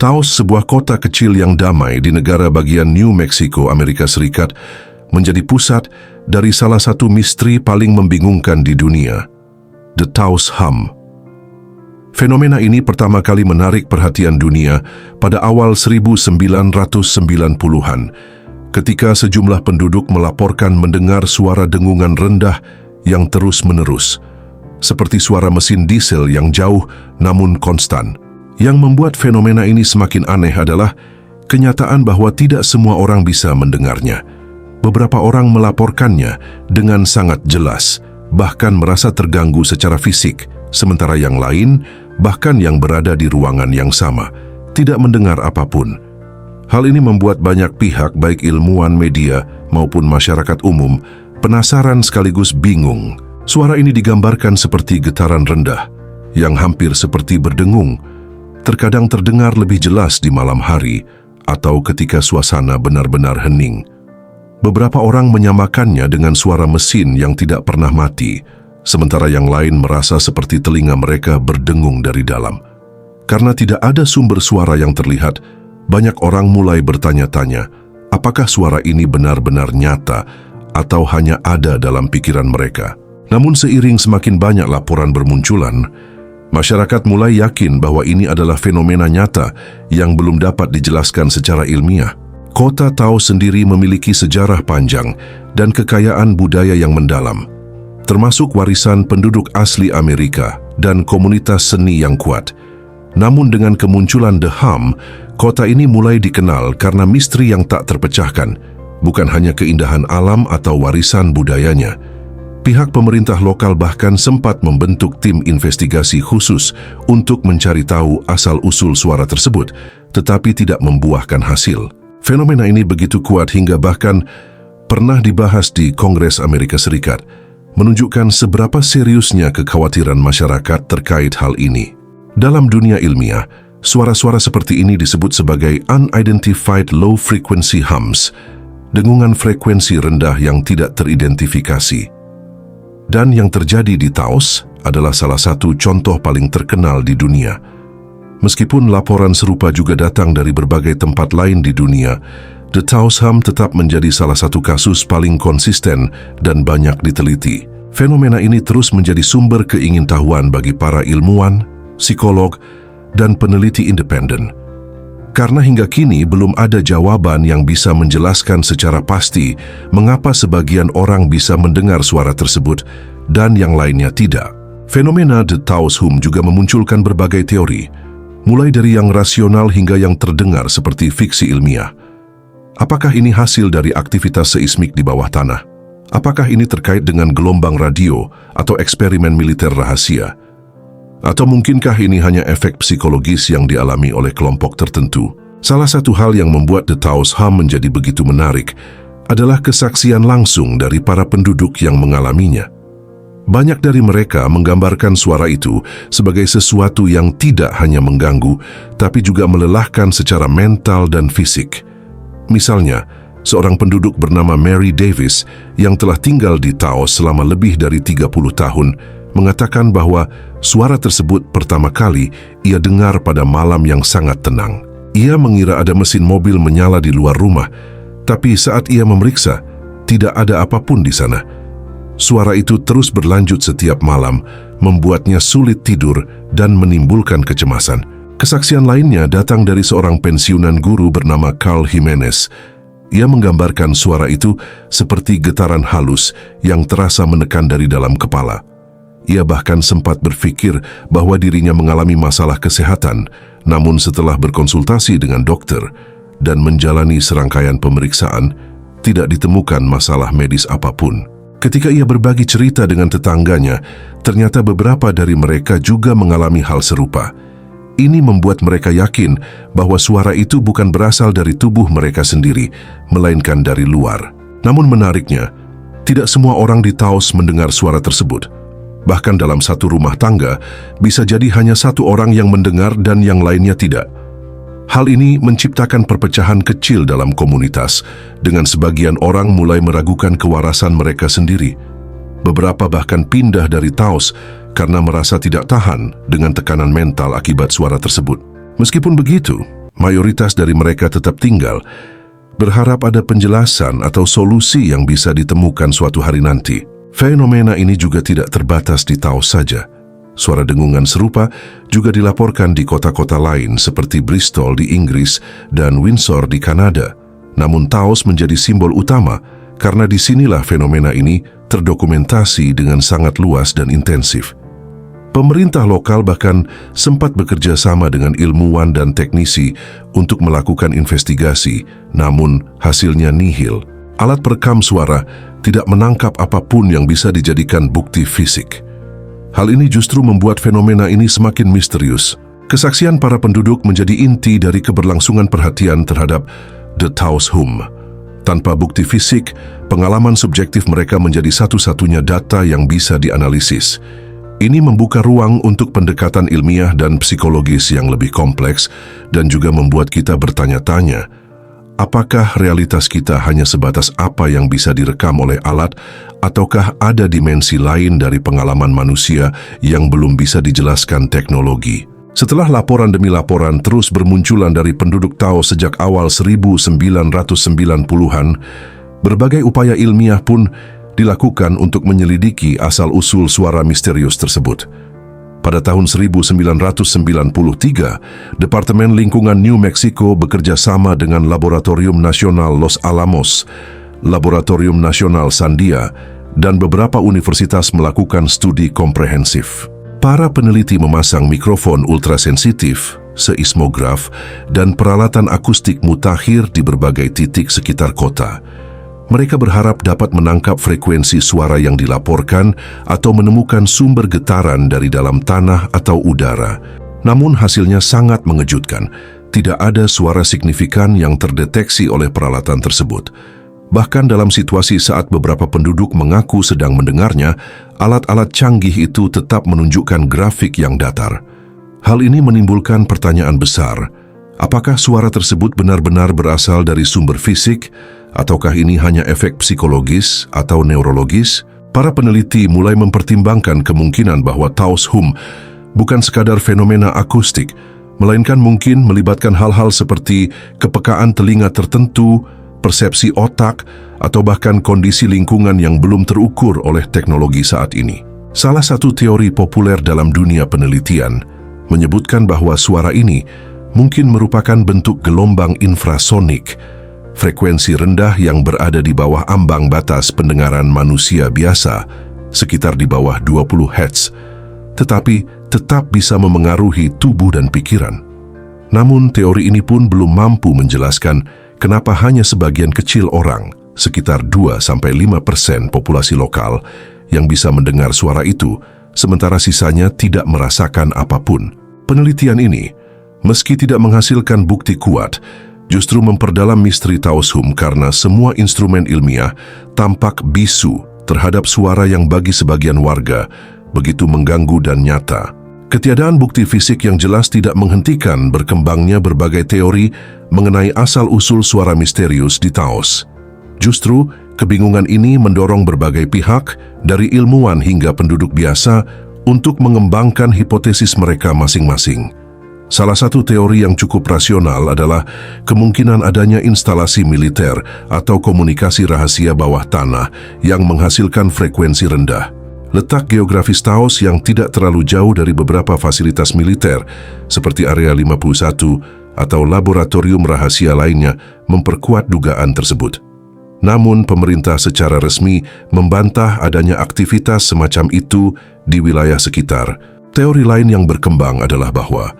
Taos, sebuah kota kecil yang damai di negara bagian New Mexico, Amerika Serikat, menjadi pusat dari salah satu misteri paling membingungkan di dunia, The Taos Hum. Fenomena ini pertama kali menarik perhatian dunia pada awal 1990-an, ketika sejumlah penduduk melaporkan mendengar suara dengungan rendah yang terus-menerus, seperti suara mesin diesel yang jauh namun konstan. Yang membuat fenomena ini semakin aneh adalah kenyataan bahwa tidak semua orang bisa mendengarnya. Beberapa orang melaporkannya dengan sangat jelas, bahkan merasa terganggu secara fisik, sementara yang lain, bahkan yang berada di ruangan yang sama, tidak mendengar apapun. Hal ini membuat banyak pihak, baik ilmuwan, media, maupun masyarakat umum, penasaran sekaligus bingung. Suara ini digambarkan seperti getaran rendah, yang hampir seperti berdengung, terkadang terdengar lebih jelas di malam hari atau ketika suasana benar-benar hening. Beberapa orang menyamakannya dengan suara mesin yang tidak pernah mati, sementara yang lain merasa seperti telinga mereka berdengung dari dalam. Karena tidak ada sumber suara yang terlihat, banyak orang mulai bertanya-tanya, apakah suara ini benar-benar nyata atau hanya ada dalam pikiran mereka. Namun seiring semakin banyak laporan bermunculan, masyarakat mulai yakin bahwa ini adalah fenomena nyata yang belum dapat dijelaskan secara ilmiah. Kota Taos sendiri memiliki sejarah panjang dan kekayaan budaya yang mendalam, termasuk warisan penduduk asli Amerika dan komunitas seni yang kuat. Namun dengan kemunculan The Hum, kota ini mulai dikenal karena misteri yang tak terpecahkan, bukan hanya keindahan alam atau warisan budayanya. Pihak pemerintah lokal bahkan sempat membentuk tim investigasi khusus untuk mencari tahu asal-usul suara tersebut, tetapi tidak membuahkan hasil. Fenomena ini begitu kuat hingga bahkan pernah dibahas di Kongres Amerika Serikat, menunjukkan seberapa seriusnya kekhawatiran masyarakat terkait hal ini. Dalam dunia ilmiah, suara-suara seperti ini disebut sebagai unidentified low frequency hums, dengungan frekuensi rendah yang tidak teridentifikasi. Dan yang terjadi di Taos adalah salah satu contoh paling terkenal di dunia. Meskipun laporan serupa juga datang dari berbagai tempat lain di dunia, The Taos Hum tetap menjadi salah satu kasus paling konsisten dan banyak diteliti. Fenomena ini terus menjadi sumber keingintahuan bagi para ilmuwan, psikolog, dan peneliti independen. Karena hingga kini belum ada jawaban yang bisa menjelaskan secara pasti mengapa sebagian orang bisa mendengar suara tersebut dan yang lainnya tidak. Fenomena The Taos Hum juga memunculkan berbagai teori, mulai dari yang rasional hingga yang terdengar seperti fiksi ilmiah. Apakah ini hasil dari aktivitas seismik di bawah tanah? Apakah ini terkait dengan gelombang radio atau eksperimen militer rahasia? Atau mungkinkah ini hanya efek psikologis yang dialami oleh kelompok tertentu? Salah satu hal yang membuat The Taos Hum menjadi begitu menarik adalah kesaksian langsung dari para penduduk yang mengalaminya. Banyak dari mereka menggambarkan suara itu sebagai sesuatu yang tidak hanya mengganggu, tapi juga melelahkan secara mental dan fisik. Misalnya, seorang penduduk bernama Mary Davis yang telah tinggal di Taos selama lebih dari 30 tahun, mengatakan bahwa suara tersebut pertama kali ia dengar pada malam yang sangat tenang. Ia mengira ada mesin mobil menyala di luar rumah, tapi saat ia memeriksa, tidak ada apapun di sana. Suara itu terus berlanjut setiap malam, membuatnya sulit tidur dan menimbulkan kecemasan. Kesaksian lainnya datang dari seorang pensiunan guru bernama Carl Jimenez. Ia menggambarkan suara itu seperti getaran halus yang terasa menekan dari dalam kepala. Ia bahkan sempat berpikir bahwa dirinya mengalami masalah kesehatan, namun setelah berkonsultasi dengan dokter dan menjalani serangkaian pemeriksaan, tidak ditemukan masalah medis apapun. Ketika ia berbagi cerita dengan tetangganya, ternyata beberapa dari mereka juga mengalami hal serupa. Ini membuat mereka yakin bahwa suara itu bukan berasal dari tubuh mereka sendiri, melainkan dari luar. Namun menariknya, tidak semua orang di Taos mendengar suara tersebut. Bahkan dalam satu rumah tangga, bisa jadi hanya satu orang yang mendengar dan yang lainnya tidak. Hal ini menciptakan perpecahan kecil dalam komunitas, dengan sebagian orang mulai meragukan kewarasan mereka sendiri. Beberapa bahkan pindah dari Taos karena merasa tidak tahan dengan tekanan mental akibat suara tersebut. Meskipun begitu, mayoritas dari mereka tetap tinggal, berharap ada penjelasan atau solusi yang bisa ditemukan suatu hari nanti. Fenomena ini juga tidak terbatas di Taos saja. Suara dengungan serupa juga dilaporkan di kota-kota lain seperti Bristol di Inggris dan Windsor di Kanada. Namun Taos menjadi simbol utama karena disinilah fenomena ini terdokumentasi dengan sangat luas dan intensif. Pemerintah lokal bahkan sempat bekerja sama dengan ilmuwan dan teknisi untuk melakukan investigasi, namun hasilnya nihil. Alat perekam suara tidak menangkap apapun yang bisa dijadikan bukti fisik. Hal ini justru membuat fenomena ini semakin misterius. Kesaksian para penduduk menjadi inti dari keberlangsungan perhatian terhadap The Taos Hum. Tanpa bukti fisik, pengalaman subjektif mereka menjadi satu-satunya data yang bisa dianalisis. Ini membuka ruang untuk pendekatan ilmiah dan psikologis yang lebih kompleks dan juga membuat kita bertanya-tanya, apakah realitas kita hanya sebatas apa yang bisa direkam oleh alat ataukah ada dimensi lain dari pengalaman manusia yang belum bisa dijelaskan teknologi? Setelah laporan demi laporan terus bermunculan dari penduduk Taos sejak awal 1990-an, berbagai upaya ilmiah pun dilakukan untuk menyelidiki asal-usul suara misterius tersebut. Pada tahun 1993, Departemen Lingkungan New Mexico bekerja sama dengan Laboratorium Nasional Los Alamos, Laboratorium Nasional Sandia, dan beberapa universitas melakukan studi komprehensif. Para peneliti memasang mikrofon ultrasensitif, seismograf, dan peralatan akustik mutakhir di berbagai titik sekitar kota. Mereka berharap dapat menangkap frekuensi suara yang dilaporkan atau menemukan sumber getaran dari dalam tanah atau udara. Namun hasilnya sangat mengejutkan. Tidak ada suara signifikan yang terdeteksi oleh peralatan tersebut. Bahkan dalam situasi saat beberapa penduduk mengaku sedang mendengarnya, alat-alat canggih itu tetap menunjukkan grafik yang datar. Hal ini menimbulkan pertanyaan besar. Apakah suara tersebut benar-benar berasal dari sumber fisik? Ataukah ini hanya efek psikologis atau neurologis? Para peneliti mulai mempertimbangkan kemungkinan bahwa Taos Hum bukan sekadar fenomena akustik, melainkan mungkin melibatkan hal-hal seperti kepekaan telinga tertentu, persepsi otak, atau bahkan kondisi lingkungan yang belum terukur oleh teknologi saat ini. Salah satu teori populer dalam dunia penelitian menyebutkan bahwa suara ini mungkin merupakan bentuk gelombang infrasonik, frekuensi rendah yang berada di bawah ambang batas pendengaran manusia biasa, sekitar di bawah 20 Hz, tetapi tetap bisa memengaruhi tubuh dan pikiran. Namun teori ini pun belum mampu menjelaskan kenapa hanya sebagian kecil orang, sekitar 2-5% populasi lokal, yang bisa mendengar suara itu, sementara sisanya tidak merasakan apapun. Penelitian ini, meski tidak menghasilkan bukti kuat, justru memperdalam misteri Taos Hum karena semua instrumen ilmiah tampak bisu terhadap suara yang bagi sebagian warga begitu mengganggu dan nyata. Ketiadaan bukti fisik yang jelas tidak menghentikan berkembangnya berbagai teori mengenai asal-usul suara misterius di Taos. Justru, kebingungan ini mendorong berbagai pihak, dari ilmuwan hingga penduduk biasa, untuk mengembangkan hipotesis mereka masing-masing. Salah satu teori yang cukup rasional adalah kemungkinan adanya instalasi militer atau komunikasi rahasia bawah tanah yang menghasilkan frekuensi rendah. Letak geografis Taos yang tidak terlalu jauh dari beberapa fasilitas militer seperti Area 51 atau laboratorium rahasia lainnya memperkuat dugaan tersebut. Namun pemerintah secara resmi membantah adanya aktivitas semacam itu di wilayah sekitar. Teori lain yang berkembang adalah bahwa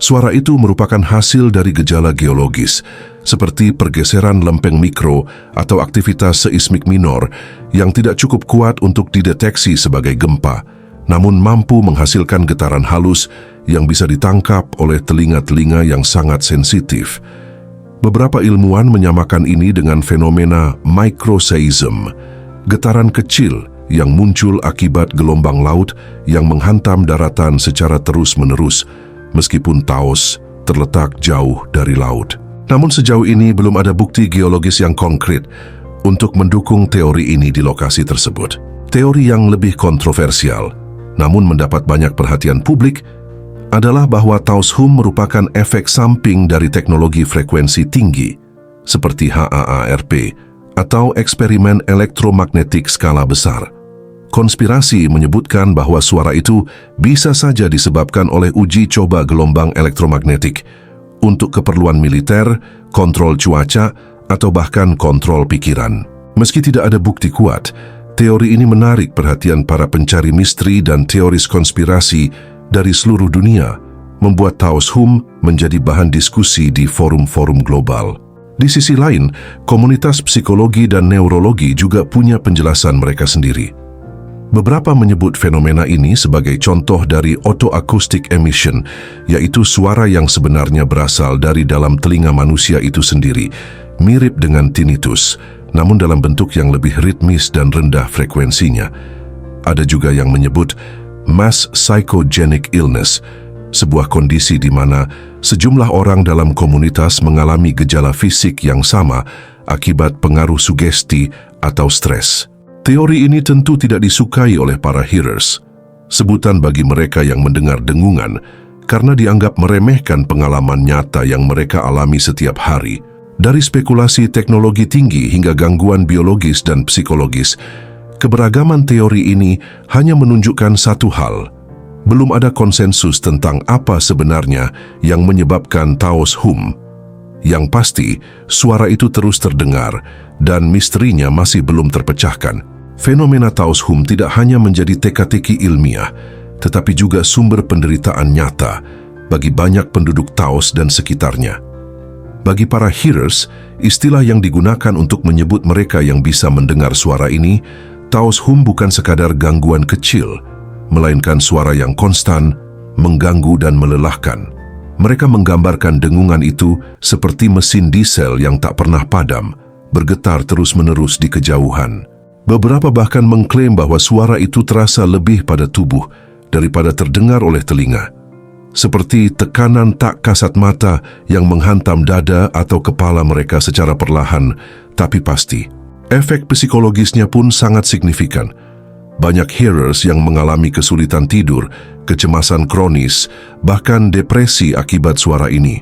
suara itu merupakan hasil dari gejala geologis, seperti pergeseran lempeng mikro atau aktivitas seismik minor yang tidak cukup kuat untuk dideteksi sebagai gempa, namun mampu menghasilkan getaran halus yang bisa ditangkap oleh telinga-telinga yang sangat sensitif. Beberapa ilmuwan menyamakan ini dengan fenomena microseism, getaran kecil yang muncul akibat gelombang laut yang menghantam daratan secara terus-menerus, meskipun Taos terletak jauh dari laut. Namun sejauh ini belum ada bukti geologis yang konkret untuk mendukung teori ini di lokasi tersebut. Teori yang lebih kontroversial, namun mendapat banyak perhatian publik, adalah bahwa Taos hum merupakan efek samping dari teknologi frekuensi tinggi, seperti HAARP, atau eksperimen elektromagnetik skala besar. Konspirasi menyebutkan bahwa suara itu bisa saja disebabkan oleh uji coba gelombang elektromagnetik untuk keperluan militer, kontrol cuaca, atau bahkan kontrol pikiran. Meski tidak ada bukti kuat, teori ini menarik perhatian para pencari misteri dan teoris konspirasi dari seluruh dunia, membuat Taos hum menjadi bahan diskusi di forum-forum global. Di sisi lain, komunitas psikologi dan neurologi juga punya penjelasan mereka sendiri. Beberapa menyebut fenomena ini sebagai contoh dari autoacoustic emission, yaitu suara yang sebenarnya berasal dari dalam telinga manusia itu sendiri, mirip dengan tinnitus, namun dalam bentuk yang lebih ritmis dan rendah frekuensinya. Ada juga yang menyebut mass psychogenic illness, sebuah kondisi di mana sejumlah orang dalam komunitas mengalami gejala fisik yang sama akibat pengaruh sugesti atau stres. Teori ini tentu tidak disukai oleh para hearers, sebutan bagi mereka yang mendengar dengungan, karena dianggap meremehkan pengalaman nyata yang mereka alami setiap hari. Dari spekulasi teknologi tinggi hingga gangguan biologis dan psikologis, keberagaman teori ini hanya menunjukkan satu hal: belum ada konsensus tentang apa sebenarnya yang menyebabkan Taos hum. Yang pasti, suara itu terus terdengar dan misterinya masih belum terpecahkan. Fenomena Taos hum tidak hanya menjadi teka-teki ilmiah, tetapi juga sumber penderitaan nyata bagi banyak penduduk Taos dan sekitarnya. Bagi para hearers, istilah yang digunakan untuk menyebut mereka yang bisa mendengar suara ini, Taos hum bukan sekadar gangguan kecil, melainkan suara yang konstan, mengganggu dan melelahkan. Mereka menggambarkan dengungan itu seperti mesin diesel yang tak pernah padam, bergetar terus-menerus di kejauhan. Beberapa bahkan mengklaim bahwa suara itu terasa lebih pada tubuh daripada terdengar oleh telinga, seperti tekanan tak kasat mata yang menghantam dada atau kepala mereka secara perlahan tapi pasti. Efek psikologisnya pun sangat signifikan. Banyak hearers yang mengalami kesulitan tidur, kecemasan kronis, bahkan depresi akibat suara ini.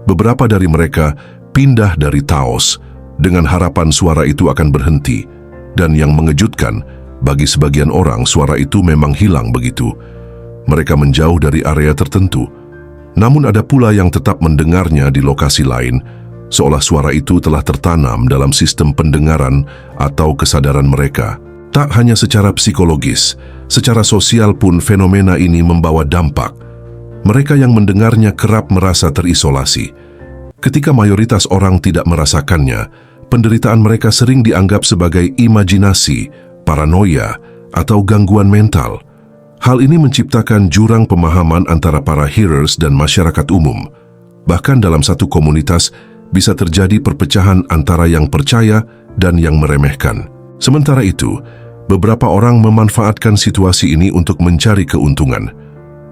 Beberapa dari mereka pindah dari Taos dengan harapan suara itu akan berhenti. Dan yang mengejutkan, bagi sebagian orang suara itu memang hilang begitu. Mereka menjauh dari area tertentu. Namun ada pula yang tetap mendengarnya di lokasi lain, seolah suara itu telah tertanam dalam sistem pendengaran atau kesadaran mereka. Tak hanya secara psikologis, secara sosial pun fenomena ini membawa dampak. Mereka yang mendengarnya kerap merasa terisolasi. Ketika mayoritas orang tidak merasakannya, penderitaan mereka sering dianggap sebagai imajinasi, paranoia, atau gangguan mental. Hal ini menciptakan jurang pemahaman antara para hearers dan masyarakat umum. Bahkan dalam satu komunitas, bisa terjadi perpecahan antara yang percaya dan yang meremehkan. Sementara itu, beberapa orang memanfaatkan situasi ini untuk mencari keuntungan,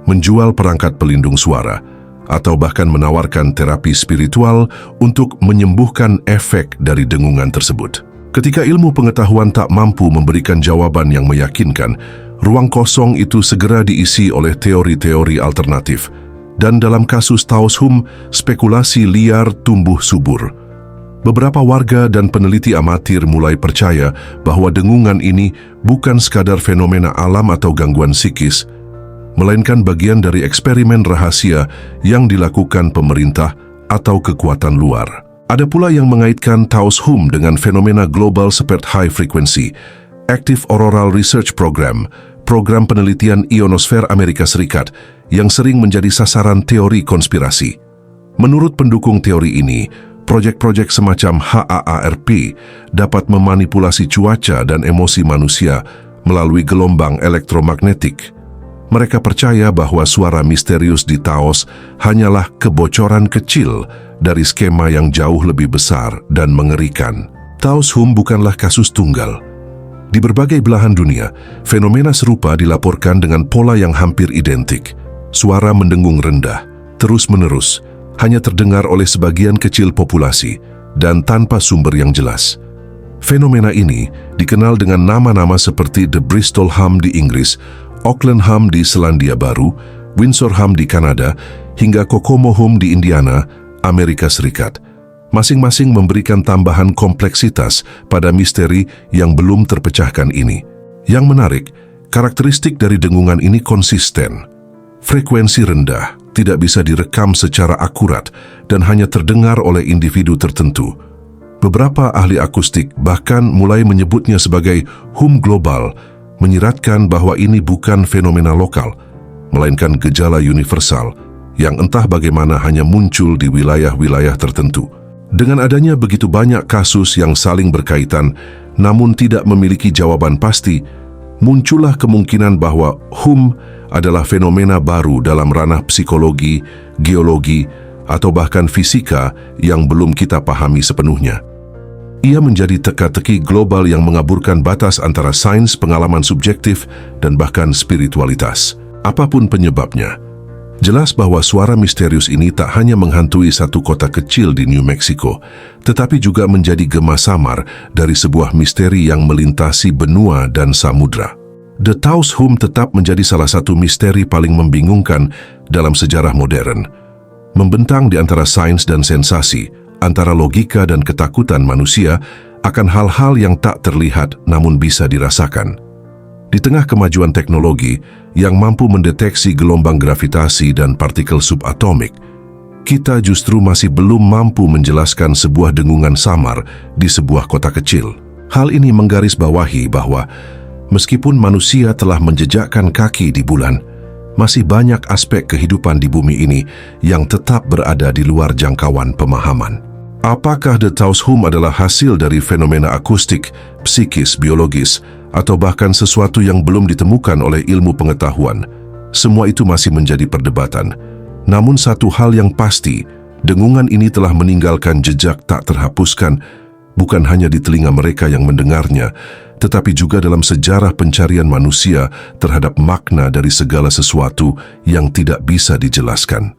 menjual perangkat pelindung suara, atau bahkan menawarkan terapi spiritual untuk menyembuhkan efek dari dengungan tersebut. Ketika ilmu pengetahuan tak mampu memberikan jawaban yang meyakinkan, ruang kosong itu segera diisi oleh teori-teori alternatif. Dan dalam kasus Taos hum, spekulasi liar tumbuh subur. Beberapa warga dan peneliti amatir mulai percaya bahwa dengungan ini bukan sekadar fenomena alam atau gangguan psikis, melainkan bagian dari eksperimen rahasia yang dilakukan pemerintah atau kekuatan luar. Ada pula yang mengaitkan Taos hum dengan fenomena global seperti high frequency, Active Auroral Research Program, program penelitian ionosfer Amerika Serikat yang sering menjadi sasaran teori konspirasi. Menurut pendukung teori ini, proyek-proyek semacam HAARP dapat memanipulasi cuaca dan emosi manusia melalui gelombang elektromagnetik. Mereka percaya bahwa suara misterius di Taos hanyalah kebocoran kecil dari skema yang jauh lebih besar dan mengerikan. Taos hum bukanlah kasus tunggal. Di berbagai belahan dunia, fenomena serupa dilaporkan dengan pola yang hampir identik. Suara mendengung rendah, terus-menerus, hanya terdengar oleh sebagian kecil populasi dan tanpa sumber yang jelas. Fenomena ini dikenal dengan nama-nama seperti The Bristol Hum di Inggris, Auckland Hum di Selandia Baru, Windsor Hum di Kanada, hingga Kokomo Hum di Indiana, Amerika Serikat. Masing-masing memberikan tambahan kompleksitas pada misteri yang belum terpecahkan ini. Yang menarik, karakteristik dari dengungan ini konsisten. Frekuensi rendah, tidak bisa direkam secara akurat, dan hanya terdengar oleh individu tertentu. Beberapa ahli akustik bahkan mulai menyebutnya sebagai hum global, menyiratkan bahwa ini bukan fenomena lokal, melainkan gejala universal yang entah bagaimana hanya muncul di wilayah-wilayah tertentu. Dengan adanya begitu banyak kasus yang saling berkaitan, namun tidak memiliki jawaban pasti, muncullah kemungkinan bahwa hum adalah fenomena baru dalam ranah psikologi, geologi, atau bahkan fisika yang belum kita pahami sepenuhnya. Ia menjadi teka-teki global yang mengaburkan batas antara sains, pengalaman subjektif, dan bahkan spiritualitas. Apapun penyebabnya, jelas bahwa suara misterius ini tak hanya menghantui satu kota kecil di New Mexico, tetapi juga menjadi gema samar dari sebuah misteri yang melintasi benua dan samudra. The Taos Hum tetap menjadi salah satu misteri paling membingungkan dalam sejarah modern. Membentang di antara sains dan sensasi, antara logika dan ketakutan manusia akan hal-hal yang tak terlihat namun bisa dirasakan. Di tengah kemajuan teknologi yang mampu mendeteksi gelombang gravitasi dan partikel subatomik, kita justru masih belum mampu menjelaskan sebuah dengungan samar di sebuah kota kecil. Hal ini menggarisbawahi bahwa meskipun manusia telah menjejakkan kaki di bulan, masih banyak aspek kehidupan di bumi ini yang tetap berada di luar jangkauan pemahaman. Apakah The Taos Hum adalah hasil dari fenomena akustik, psikis, biologis, atau bahkan sesuatu yang belum ditemukan oleh ilmu pengetahuan? Semua itu masih menjadi perdebatan. Namun satu hal yang pasti, dengungan ini telah meninggalkan jejak tak terhapuskan, bukan hanya di telinga mereka yang mendengarnya, tetapi juga dalam sejarah pencarian manusia terhadap makna dari segala sesuatu yang tidak bisa dijelaskan.